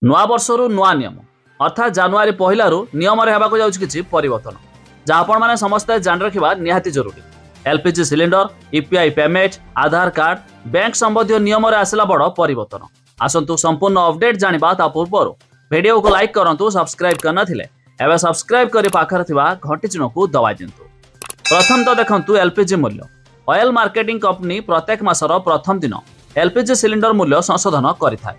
नवा वर्षर नुआ नियम अर्थात जनवरी पहलू नियम किसी परिवर्तन जहाँ आपण मैंने समस्ते जान रखा निहाती जरूरी। एलपीजी सिलिंडर, यूपीआई पेमेंट, आधार कार्ड, बैंक संबंधी नियम आसला बड़ परिवर्तन। आसतु संपूर्ण अपडेट जाना ता पूर्व वीडियो को लाइक करूँ, सब्सक्राइब करना एवं सब्सक्राइब कर पाखर घंटी चिन्ह को दबाई दिंतु। प्रथम तो देखंतु एलपीजी मूल्य। ऑयल मार्केटिंग कंपनी प्रत्येक मासर प्रथम दिन एलपीजी सिलिंडर मूल्य संशोधन करिथाय।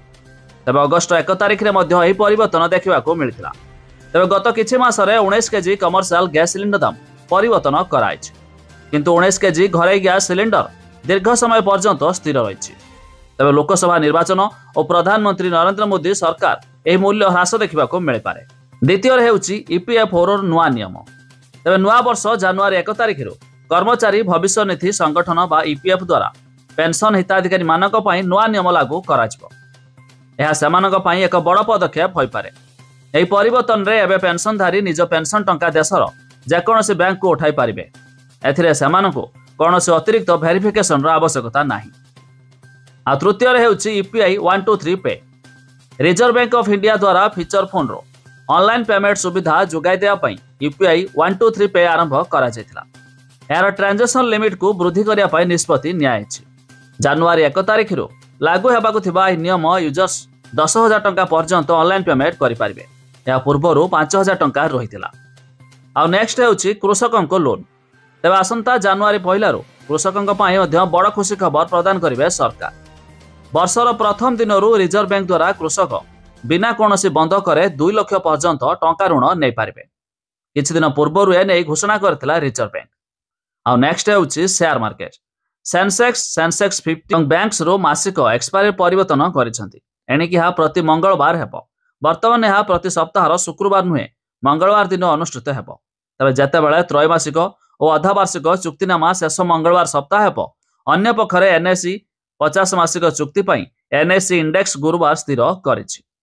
तेज अगस्ट 1 तारिख में परिवर्तन देखा मिलता। तेज गत किछि मासरे 19 केजी कमर्शियल गैस सिलिंडर दाम परिवर्तन कराई, किंतु 19 केजी घरे गैस सिलिंडर दीर्घ समय पर्यंत स्थिर रही। तेज लोकसभा निर्वाचन और प्रधानमंत्री नरेंद्र मोदी सरकार यह मूल्य ह्रास देखा मिलपे। द्वितीय होउछि ईपीएफओ नुआ नियम। तेज नुआ वर्ष जनवरी 1 तारिख कर्मचारी भविष्य निधि संगठन बा ईपीएफ द्वारा पेंशन हिताधिकारी मानक पई नुआ नियम लागू कराजिबो। यह सेमानक पई एक बड़ पदक्षेप होई पारे। एही परिवर्तन रे एबे पेंशनधारी निज पेंशन टंका देशर जेकोसी बैंक को उठाई पारिबे। एथिरे सेमानकु कोनोसी अतिरिक्त वेरिफिकेशन रो आवश्यकता नाही। आ तृतीय हेउछि यूपीआई 123 पे। रिजर्व बैंक ऑफ इंडिया द्वारा फीचर फोन रो ऑनलाइन पेमेंट सुविधा जोगाई देया पई यूपीआई 123 पे आरंभ करा जायतिला। यार ट्रांजैक्शन लिमिट को वृद्धि करिया पई निष्पत्ति नियायछि। जनवरी 1 तारिख लागू हेबाकु थिबा नियम यूजर्स 10,000 टंका पर्यंत ऑनलाइन पेमेंट करि पारिबे। या पूर्वरु 5,000 टंका रहितिला। आ नेक्स्ट हेउछि कृषकक लोन। तेबे आसंता जनवरी पहलारु कृषकक पई मध्य बड़ खुशी खबर प्रदान करिवे सरकार। वर्षर प्रथम दिनरु रिजर्व बैंक द्वारा कृषक बिना कोनोसी बंधकरे 2 लाख पर्यंत टंका ऋण नै पारिबे। किछि दिन पूर्वरु एने घोषणा करथिला रिजर्व बैंक। आ नेक्स्ट हेउछि शेयर मार्केट। सेंसेक्स 50 बैंक्स रो मासिक एक्सपायरी परिवर्तन करिसेंती। एणिकी हा प्रति मंगलवार हेबो। वर्तमान यह प्रति सप्ताह शुक्रवार नुहे मंगलवार दिन अनुष्ठित हेबो। तबे जेतेबेले त्रैमासिक और अधावार्षिक चुक्तिनामा शेष मंगलवार सप्ताह हेबो, अन्य पक्षरे एनएसई 50 मासिक चुक्ति पई एनएसई इंडेक्स गुरुवार स्थिर करिछि।